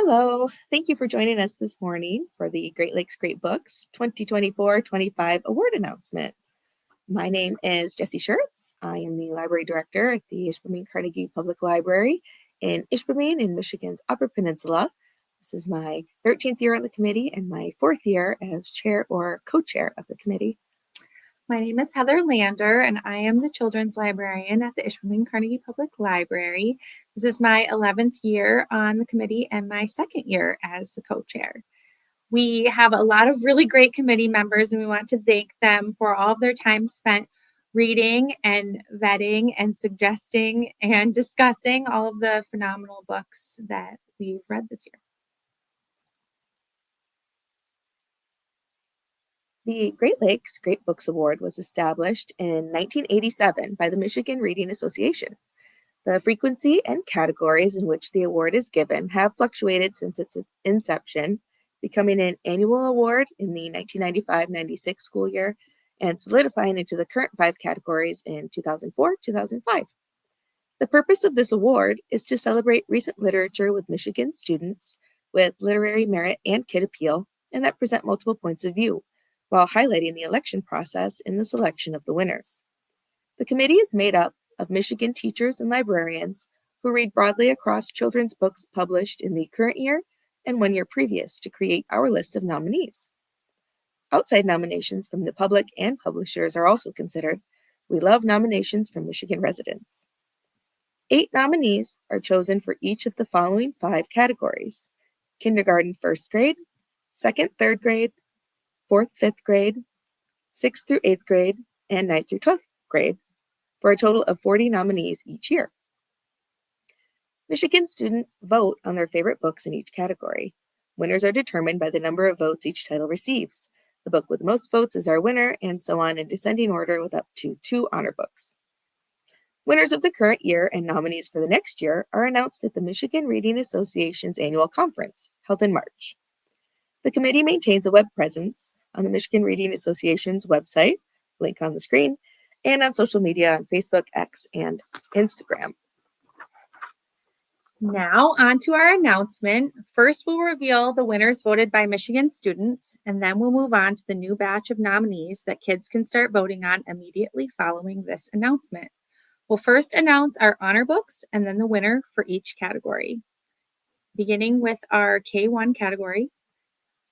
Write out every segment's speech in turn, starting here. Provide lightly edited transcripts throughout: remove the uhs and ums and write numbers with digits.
Hello, thank you for joining us this morning for the Great Lakes Great Books 2024-25 award announcement. My name is Jessie Schertz. I am the library director at the Ishpeming Carnegie Public Library in Ishpeming in Michigan's Upper Peninsula. This is my 13th year on the committee and my 4th year as chair or co-chair of the committee. My name is Heather Lander, and I am the children's librarian at the Ishpeming Carnegie Public Library. This is my 11th year on the committee and my 2nd year as the co-chair. We have a lot of really great committee members, and we want to thank them for all of their time spent reading and vetting and suggesting and discussing all of the phenomenal books that we've read this year. The Great Lakes Great Books Award was established in 1987 by the Michigan Reading Association. The frequency and categories in which the award is given have fluctuated since its inception, becoming an annual award in the 1995-96 school year and solidifying into the current 5 categories in 2004-2005. The purpose of this award is to celebrate recent literature with Michigan students with literary merit and kid appeal, and that present multiple points of view, while highlighting the election process in the selection of the winners. The committee is made up of Michigan teachers and librarians who read broadly across children's books published in the current year and 1 year previous to create our list of nominees. Outside nominations from the public and publishers are also considered. We love nominations from Michigan residents. 8 nominees are chosen for each of the following 5 categories: kindergarten 1st grade, 2nd, 3rd grade, 4th, 5th grade, 6th through 8th grade, and 9th through 12th grade, for a total of 40 nominees each year. Michigan students vote on their favorite books in each category. Winners are determined by the number of votes each title receives. The book with the most votes is our winner, and so on in descending order with up to 2 honor books. Winners of the current year and nominees for the next year are announced at the Michigan Reading Association's annual conference, held in March. The committee maintains a web presence on the Michigan Reading Association's website, link on the screen, and on social media on Facebook, X, and Instagram. Now, on to our announcement. First, we'll reveal the winners voted by Michigan students, and then we'll move on to the new batch of nominees that kids can start voting on immediately following this announcement. We'll first announce our honor books and then the winner for each category. Beginning with our K1 category,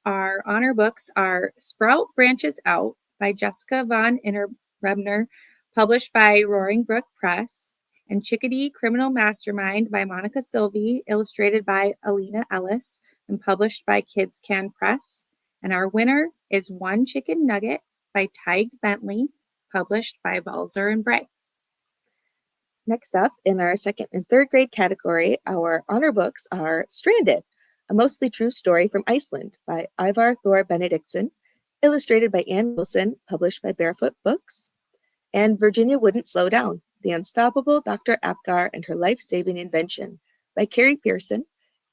our honor books are Sprout Branches Out by Jessica von Innerebner, published by Roaring Brook Press, and Chickadee Criminal Mastermind by Monica Sylvie, illustrated by Alina Ellis, and published by Kids Can Press. And our winner is One Chicken Nugget by Tige Bentley, published by Balzer and Bray. Next up, in our 2nd and 3rd grade category, our honor books are Stranded, a mostly true story from Iceland by Ivar Thor Benediktsson, illustrated by Ann Wilson, published by Barefoot Books, and Virginia Wouldn't Slow Down, The Unstoppable Dr. Apgar and Her Life-Saving Invention by Carrie Pearson,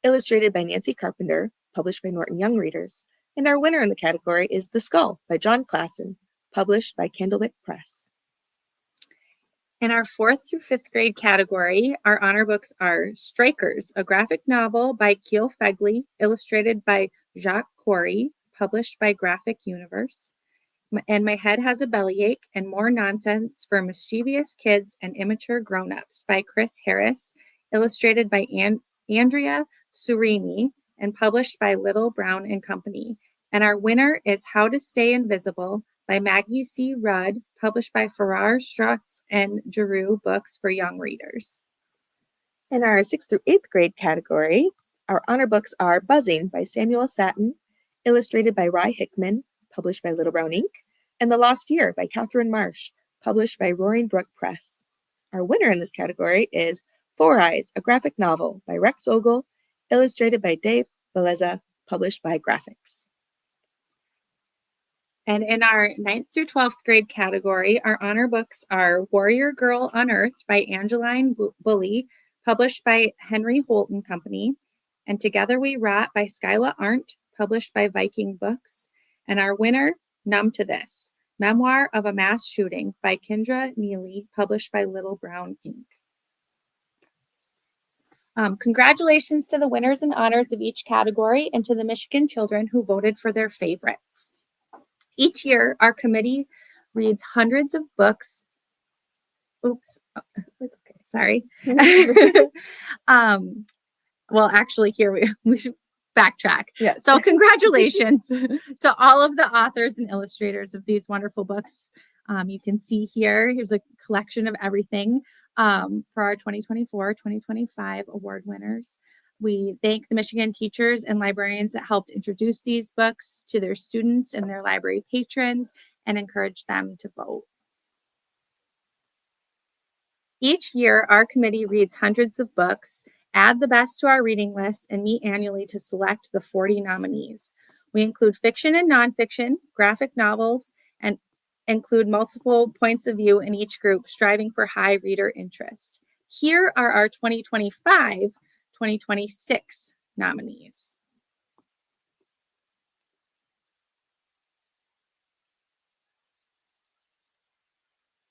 illustrated by Nancy Carpenter, published by Norton Young Readers. And our winner in the category is The Skull by John Klassen, published by Candlewick Press. In our 4th through 5th grade category, our honor books are Strikers, a graphic novel by Keel Fegley, illustrated by Jacques Corey, published by Graphic Universe, and My Head Has a Bellyache and More Nonsense for Mischievous Kids and Immature Grown-Ups by Chris Harris, illustrated by Andrea Surimi, and published by Little Brown and Company. And our winner is How to Stay Invisible by Maggie C. Rudd, published by Farrar, Straus, and Giroux Books for Young Readers. In our 6th through 8th grade category, our honor books are Buzzing by Samuel Satin, illustrated by Rye Hickman, published by Little Brown Ink, and The Lost Year by Catherine Marsh, published by Roaring Brook Press. Our winner in this category is Four Eyes, a graphic novel by Rex Ogle, illustrated by Dave Beleza, published by Graphics. And in our 9th through 12th grade category, our honor books are Warrior Girl Unearthed by Angeline Bully, published by Henry Holt and Company, and Together We Rot by Skyla Arndt, published by Viking Books. And our winner, Numb to This, Memoir of a Mass Shooting by Kendra Neely, published by Little Brown Ink. Congratulations to the winners and honors of each category and to the Michigan children who voted for their favorites. Each year, our committee reads hundreds of books. Oops, it's okay, sorry. Well, actually, here we should backtrack. Yes. So congratulations to all of the authors and illustrators of these wonderful books. You can see here's a collection of everything for our 2024-2025 award winners. We thank the Michigan teachers and librarians that helped introduce these books to their students and their library patrons and encourage them to vote. Each year, our committee reads hundreds of books, add the best to our reading list, and meet annually to select the 40 nominees. We include fiction and nonfiction, graphic novels, and include multiple points of view in each group, striving for high reader interest. Here are our 2025-2026 nominees.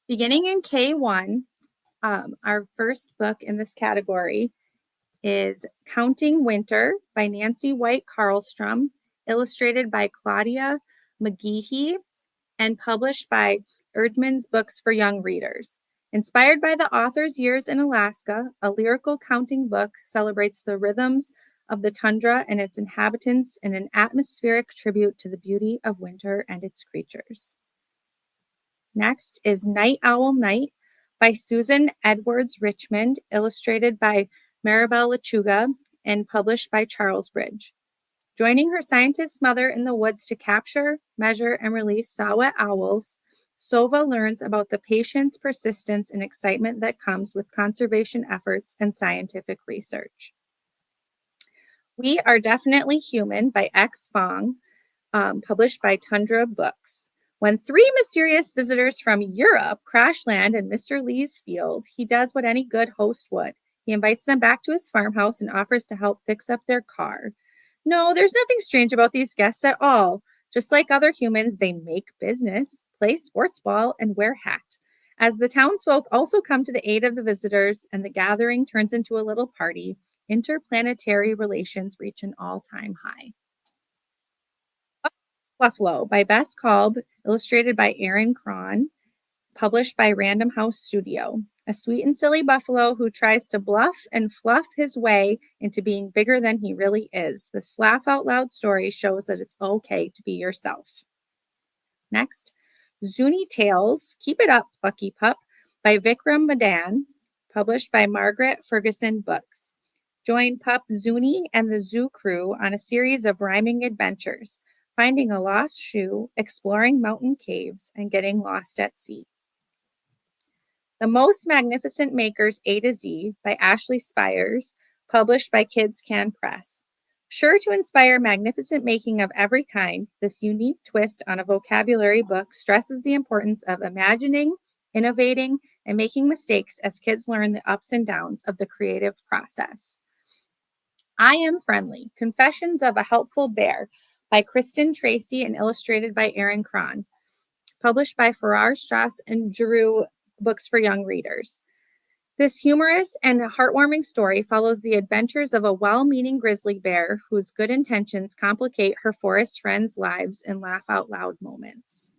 Beginning in K1, our first book in this category is Counting Winter by Nancy White Carlstrom, illustrated by Claudia McGehee, and published by Erdman's Books for Young Readers. Inspired by the author's years in Alaska, a lyrical counting book celebrates the rhythms of the tundra and its inhabitants in an atmospheric tribute to the beauty of winter and its creatures. Next is Night Owl Night by Susan Edwards Richmond, illustrated by Maribel Lechuga, and published by Charles Bridge. Joining her scientist mother in the woods to capture, measure, and release saw-whet owls, Sova learns about the patience, persistence, and excitement that comes with conservation efforts and scientific research. We Are Definitely Human by X Fong, published by Tundra Books. When three mysterious visitors from Europe crash land in Mr. Lee's field, he does what any good host would. He invites them back to his farmhouse and offers to help fix up their car. No, there's nothing strange about these guests at all. Just like other humans, they make business, play sports ball, and wear hat. As the townsfolk also come to the aid of the visitors and the gathering turns into a little party, interplanetary relations reach an all-time high. Fluffalo by Bess Kalb, illustrated by Aaron Cron, published by Random House Studio. A sweet and silly buffalo who tries to bluff and fluff his way into being bigger than he really is. This laugh out loud story shows that it's okay to be yourself. Next, Zuni Tales, Keep It Up, Plucky Pup, by Vikram Madan, published by Margaret Ferguson Books. Join Pup Zuni and the zoo crew on a series of rhyming adventures, finding a lost shoe, exploring mountain caves, and getting lost at sea. The Most Magnificent Makers A to Z by Ashley Spires, published by Kids Can Press. Sure to inspire magnificent making of every kind, this unique twist on a vocabulary book stresses the importance of imagining, innovating, and making mistakes as kids learn the ups and downs of the creative process. I Am Friendly, Confessions of a Helpful Bear by Kristen Tracy and illustrated by Aaron Cron, published by Farrar, Straus, and Giroux Books for Young Readers. This humorous and heartwarming story follows the adventures of a well-meaning grizzly bear whose good intentions complicate her forest friends' lives in laugh-out-loud moments.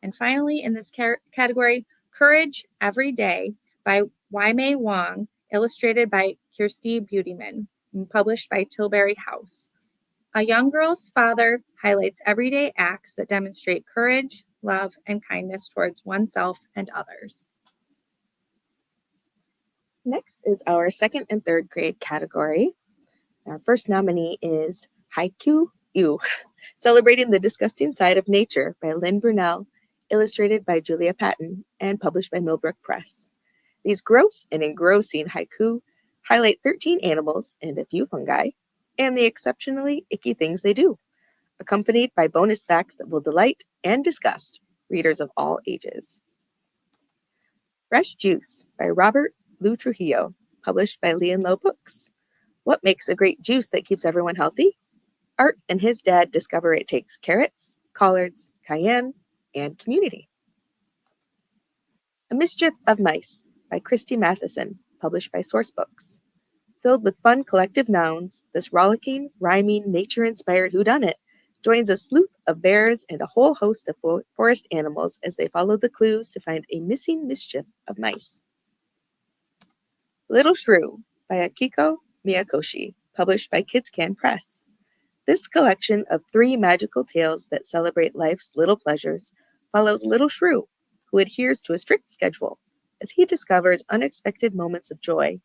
And finally, in this category, Courage Every Day by Waimei Wong, illustrated by Kirsty Beautyman, and published by Tilbury House. A young girl's father highlights everyday acts that demonstrate courage, love, and kindness towards oneself and others. Next is our second and third grade category. Our first nominee is Haiku You, Celebrating the Disgusting Side of Nature by Lynn Brunel, illustrated by Julia Patton, and published by Millbrook Press. These gross and engrossing haiku highlight 13 animals and a few fungi, and the exceptionally icky things they do, accompanied by bonus facts that will delight and disgust readers of all ages. Fresh Juice by Robert Lou Trujillo, published by Lee and Low Books. What makes a great juice that keeps everyone healthy? Art and his dad discover it takes carrots, collards, cayenne, and community. A Mischief of Mice by Christy Matheson, published by Source Books. Filled with fun collective nouns, this rollicking, rhyming, nature-inspired whodunit joins a sloop of bears and a whole host of forest animals as they follow the clues to find a missing mischief of mice. Little Shrew by Akiko Miyakoshi, published by Kids Can Press. This collection of 3 magical tales that celebrate life's little pleasures follows Little Shrew, who adheres to a strict schedule as he discovers unexpected moments of joy,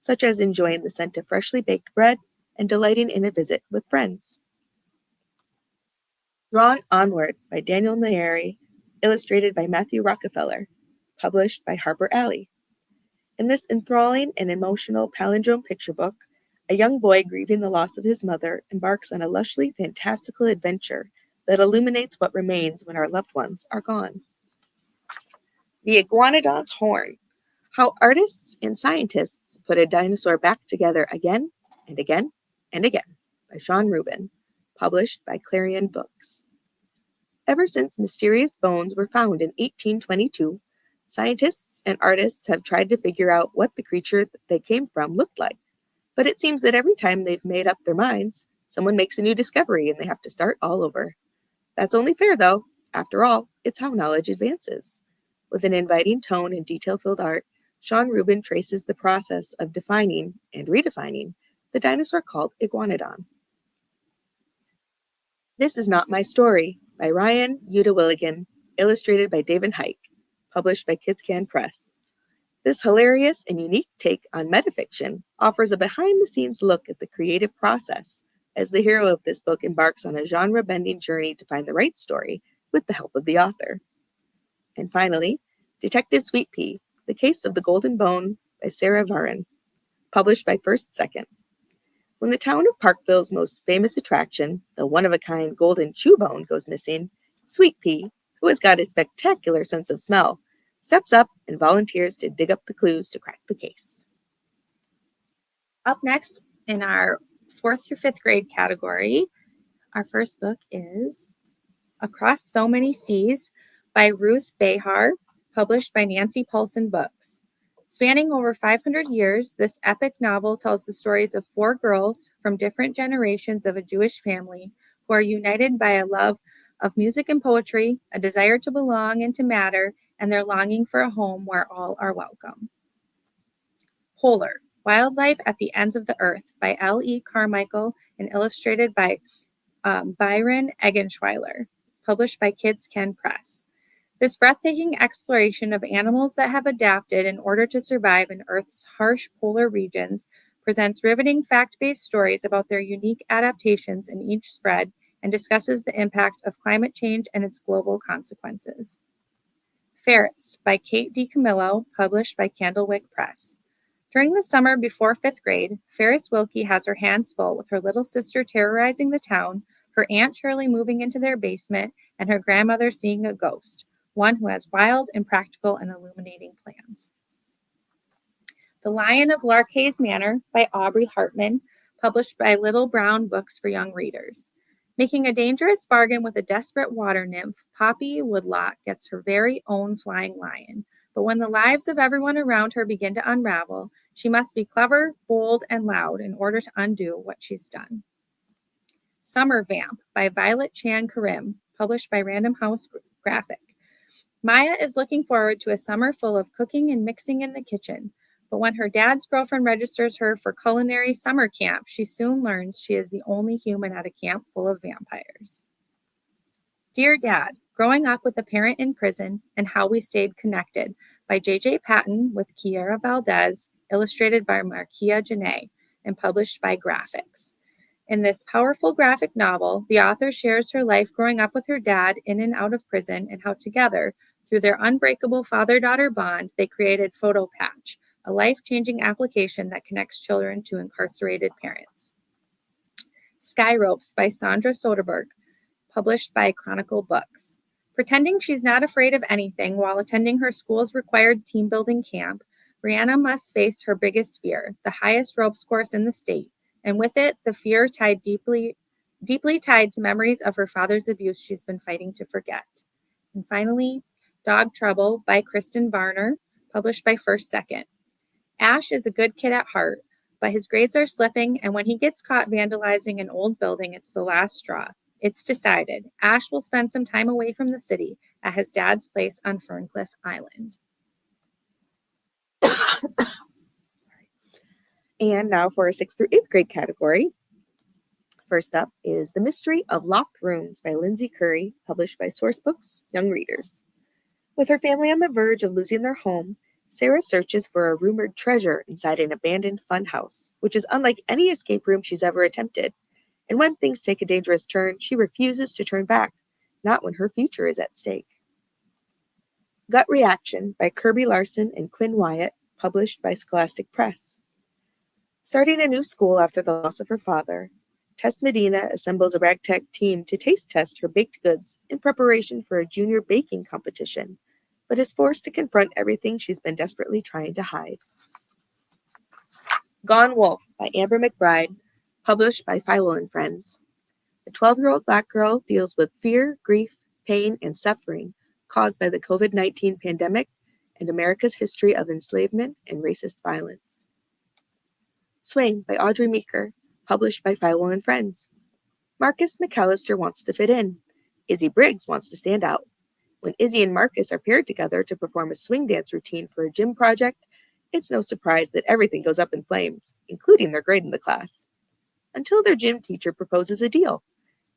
such as enjoying the scent of freshly baked bread and delighting in a visit with friends. Drawn Onward by Daniel Nayeri, illustrated by Matthew Rockefeller, published by Harper Alley. In this enthralling and emotional palindrome picture book, a young boy grieving the loss of his mother embarks on a lushly fantastical adventure that illuminates what remains when our loved ones are gone. The Iguanodon's Horn: How Artists and Scientists Put a Dinosaur Back Together Again and Again and Again, by Sean Rubin, published by Clarion Books. Ever since mysterious bones were found in 1822, scientists and artists have tried to figure out what the creature that they came from looked like. But it seems that every time they've made up their minds, someone makes a new discovery and they have to start all over. That's only fair, though. After all, it's how knowledge advances. With an inviting tone and detail-filled art, Sean Rubin traces the process of defining and redefining the dinosaur called Iguanodon. This Is Not My Story by Ryan Udawilligan, illustrated by David Hike, published by Kids Can Press. This hilarious and unique take on metafiction offers a behind-the-scenes look at the creative process as the hero of this book embarks on a genre-bending journey to find the right story with the help of the author. And finally, Detective Sweet Pea, The Case of the Golden Bone by Sarah Varin, published by First Second. When the town of Parkville's most famous attraction, the one-of-a-kind golden chew bone, goes missing, Sweet Pea, who has got a spectacular sense of smell, steps up and volunteers to dig up the clues to crack the case. Up next in our 4th through 5th grade category, our first book is Across So Many Seas by Ruth Behar, published by Nancy Paulson Books. Spanning over 500 years, this epic novel tells the stories of 4 girls from different generations of a Jewish family who are united by a love of music and poetry, a desire to belong and to matter, and their longing for a home where all are welcome. Polar: Wildlife at the Ends of the Earth by L.E. Carmichael and illustrated by Byron Eggenschweiler, published by Kids Can Press. This breathtaking exploration of animals that have adapted in order to survive in Earth's harsh polar regions presents riveting fact-based stories about their unique adaptations in each spread and discusses the impact of climate change and its global consequences. Ferris by Kate DiCamillo, published by Candlewick Press. During the summer before 5th grade, Ferris Wilkie has her hands full with her little sister terrorizing the town, her Aunt Shirley moving into their basement, and her grandmother seeing a ghost, one who has wild, impractical, and illuminating plans. The Lion of Larkhays Manor by Aubrey Hartman, published by Little Brown Books for Young Readers. Making a dangerous bargain with a desperate water nymph, Poppy Woodlock gets her very own flying lion. But when the lives of everyone around her begin to unravel, she must be clever, bold, and loud in order to undo what she's done. Summer Vamp by Violet Chan Karim, published by Random House Graphic. Maya is looking forward to a summer full of cooking and mixing in the kitchen. But when her dad's girlfriend registers her for culinary summer camp, she soon learns she is the only human at a camp full of vampires. Dear Dad: Growing Up with a Parent in Prison and How We Stayed Connected by J.J. Patton with Kiera Valdez, illustrated by Markia Janae, and published by Graphics. In this powerful graphic novel, the author shares her life growing up with her dad in and out of prison and how together, through their unbreakable father-daughter bond, they created Photo Patch, a life-changing application that connects children to incarcerated parents. Sky Ropes by Sandra Soderberg, published by Chronicle Books. Pretending she's not afraid of anything while attending her school's required team-building camp, Brianna must face her biggest fear, the highest ropes course in the state, and with it, the fear tied deeply tied to memories of her father's abuse she's been fighting to forget. And finally, Dog Trouble by Kristen Varner, published by First Second. Ash is a good kid at heart, but his grades are slipping, and when he gets caught vandalizing an old building, it's the last straw. It's decided. Ash will spend some time away from the city at his dad's place on Ferncliff Island. And now for our 6th through 8th grade category. First up is The Mystery of Locked Rooms by Lindsay Curry, published by Sourcebooks, Young Readers. With her family on the verge of losing their home, Sarah searches for a rumored treasure inside an abandoned funhouse, which is unlike any escape room she's ever attempted. And when things take a dangerous turn, she refuses to turn back, not when her future is at stake. Gut Reaction by Kirby Larson and Quinn Wyatt, published by Scholastic Press. Starting a new school after the loss of her father, Tess Medina assembles a ragtag team to taste test her baked goods in preparation for a junior baking competition, but is forced to confront everything she's been desperately trying to hide. Gone Wolf by Amber McBride, published by Feiwel and Friends. A 12-year-old Black girl deals with fear, grief, pain, and suffering caused by the COVID-19 pandemic and America's history of enslavement and racist violence. Swing by Audrey Meeker, published by Feiwel and Friends. Marcus McAllister wants to fit in. Izzy Briggs wants to stand out. When Izzy and Marcus are paired together to perform a swing dance routine for a gym project, it's no surprise that everything goes up in flames, including their grade in the class. Until their gym teacher proposes a deal.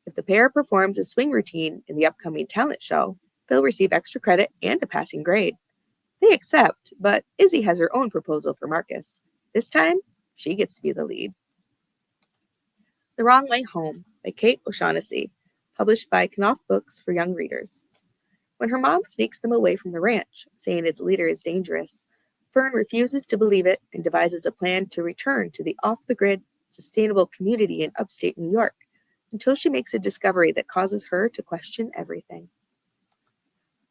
If the pair performs a swing routine in the upcoming talent show, they'll receive extra credit and a passing grade. They accept, but Izzy has her own proposal for Marcus. This time, she gets to be the lead. The Wrong Way Home by Kate O'Shaughnessy, published by Knopf Books for Young Readers. When her mom sneaks them away from the ranch, saying its leader is dangerous, Fern refuses to believe it and devises a plan to return to the off-the-grid, sustainable community in upstate New York until she makes a discovery that causes her to question everything.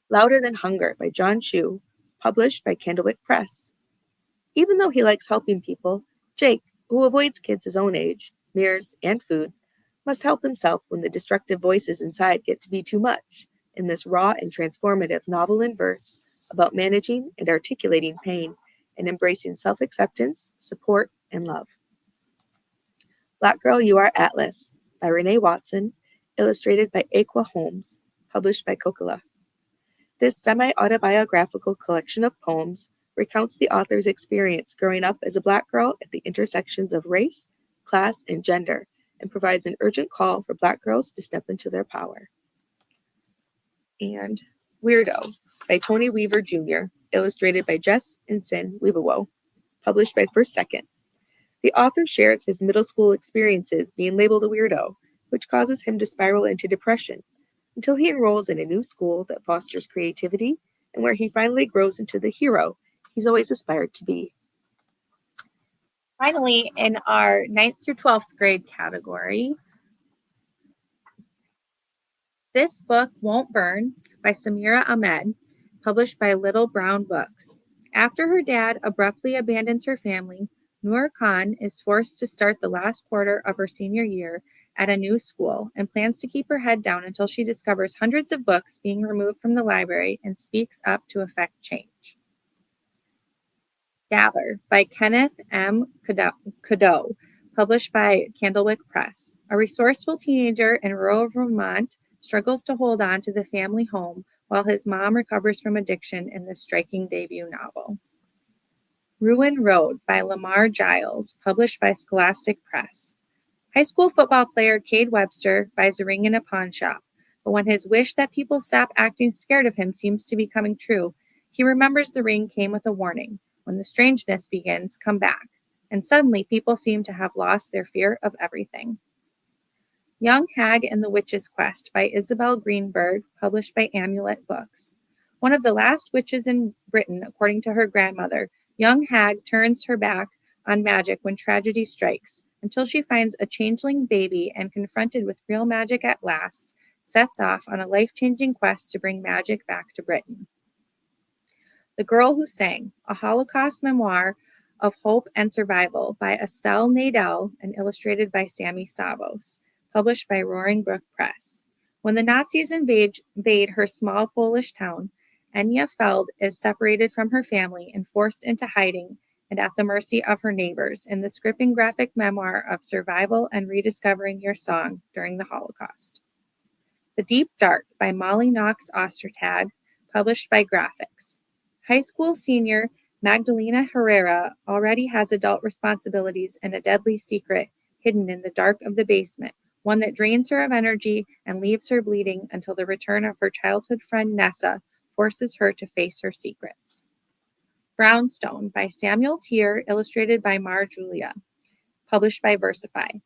Louder Than Hunger by John Chu, published by Candlewick Press. Even though he likes helping people, Jake, who avoids kids his own age, mirrors, and food, must help himself when the destructive voices inside get to be too much in this raw and transformative novel in verse about managing and articulating pain and embracing self-acceptance, support, and love. Black Girl, You Are Atlas by Renee Watson, illustrated by Aqua Holmes, published by Kokila. This semi-autobiographical collection of poems recounts the author's experience growing up as a Black girl at the intersections of race, class, and gender, and provides an urgent call for Black girls to step into their power. And Weirdo by Tony Weaver Jr., illustrated by Jess and Sin Weevawo, published by First Second. The author shares his middle school experiences being labeled a weirdo, which causes him to spiral into depression, until he enrolls in a new school that fosters creativity and where he finally grows into the hero he's always aspired to be. Finally, in our 9th through 12th grade category, This Book Won't Burn by Samira Ahmed, published by Little Brown Books. After her dad abruptly abandons her family, Noor Khan is forced to start the last quarter of her senior year at a new school and plans to keep her head down until she discovers hundreds of books being removed from the library and speaks up to effect change. Gather by Kenneth M. Cadeau, published by Candlewick Press. A resourceful teenager in rural Vermont struggles to hold on to the family home while his mom recovers from addiction in this striking debut novel. Ruin Road by Lamar Giles, published by Scholastic Press. High school football player Cade Webster buys a ring in a pawn shop, but when his wish that people stop acting scared of him seems to be coming true, he remembers the ring came with a warning. When the strangeness begins, come back. And suddenly people seem to have lost their fear of everything. Young Hag and the Witch's Quest by Isabel Greenberg, published by Amulet Books. One of the last witches in Britain, according to her grandmother, young Hag turns her back on magic when tragedy strikes, until she finds a changeling baby and, confronted with real magic at last, sets off on a life-changing quest to bring magic back to Britain. The Girl Who Sang, a Holocaust memoir of hope and survival by Estelle Nadel and illustrated by Sammy Savos, published by Roaring Brook Press. When the Nazis invade her small Polish town, Enya Feld is separated from her family and forced into hiding and at the mercy of her neighbors in this gripping graphic memoir of survival and rediscovering your song during the Holocaust. The Deep Dark by Molly Knox Ostertag, published by Graphics. High school senior Magdalena Herrera already has adult responsibilities and a deadly secret hidden in the dark of the basement, one that drains her of energy and leaves her bleeding until the return of her childhood friend Nessa forces her to face her secrets. Brownstone by Samuel Tier, illustrated by Mar Julia, published by Versify.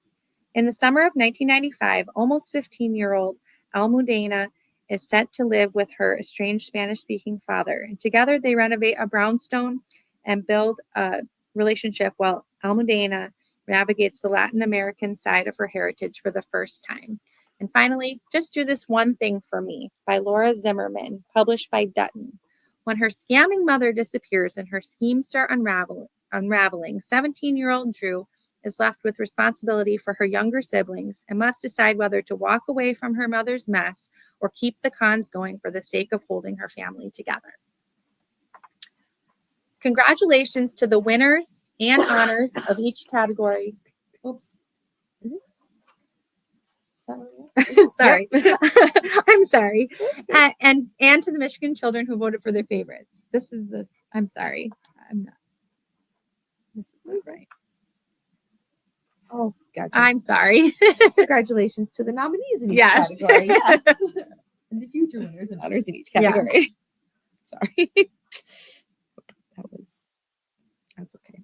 In the summer of 1995, almost 15-year-old Almudena is set to live with her estranged Spanish-speaking father. And together they renovate a brownstone and build a relationship while Almudena navigates the Latin American side of her heritage for the first time. And finally, Just Do This One Thing for Me by Laura Zimmerman, published by Dutton. When her scamming mother disappears and her schemes start unraveling, 17-year-old Drew is left with responsibility for her younger siblings and must decide whether to walk away from her mother's mess or keep the cons going for the sake of holding her family together. Congratulations to the winners and honors of each category. Oops. Sorry. I'm sorry. And to the Michigan children who voted for their favorites. I'm sorry. This is not right. Oh, gotcha. I'm sorry. Congratulations to the nominees in each Yes. category. Yes. And the future winners and honors in each category. Yes. Sorry. That's okay.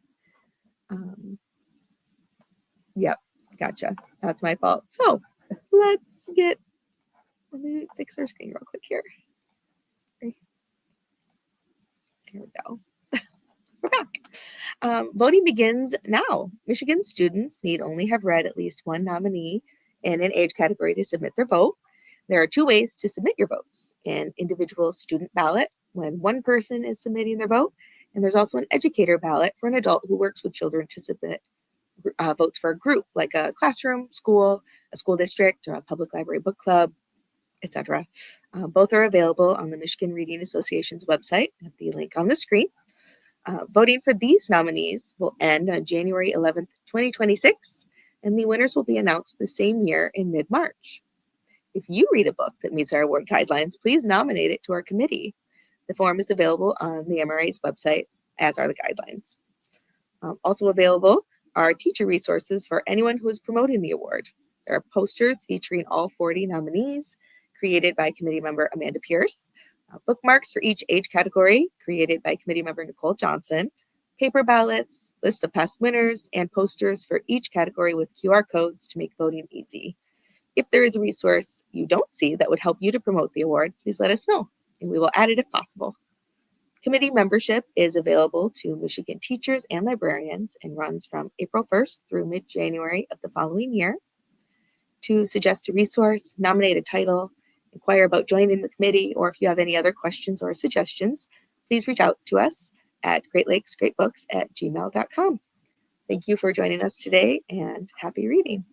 Yep, gotcha. That's my fault. So let me fix our screen real quick here. Here we go. We're back. Voting begins now. Michigan students need only have read at least one nominee in an age category to submit their vote. There are two ways to submit your votes: an individual student ballot, when one person is submitting their vote, and there's also an educator ballot for an adult who works with children to submit votes for a group, like a classroom, school, a school district, or a public library book club, etc. Both are available on the Michigan Reading Association's website at the link on the screen. Voting for these nominees will end on January 11th, 2026, and the winners will be announced the same year in mid-March. If you read a book that meets our award guidelines, please nominate it to our committee. The form is available on the MRA's website, as are the guidelines. Also available are teacher resources for anyone who is promoting the award. There are posters featuring all 40 nominees, created by committee member Amanda Pierce, bookmarks for each age category, created by committee member Nicole Johnson, paper ballots, lists of past winners, and posters for each category with QR codes to make voting easy. If there is a resource you don't see that would help you to promote the award, please let us know, and we will add it if possible. Committee membership is available to Michigan teachers and librarians and runs from April 1st through mid-January of the following year. To suggest a resource, nominate a title, inquire about joining the committee, or if you have any other questions or suggestions, please reach out to us at greatlakesgreatbooks@gmail.com. Thank you for joining us today, and happy reading.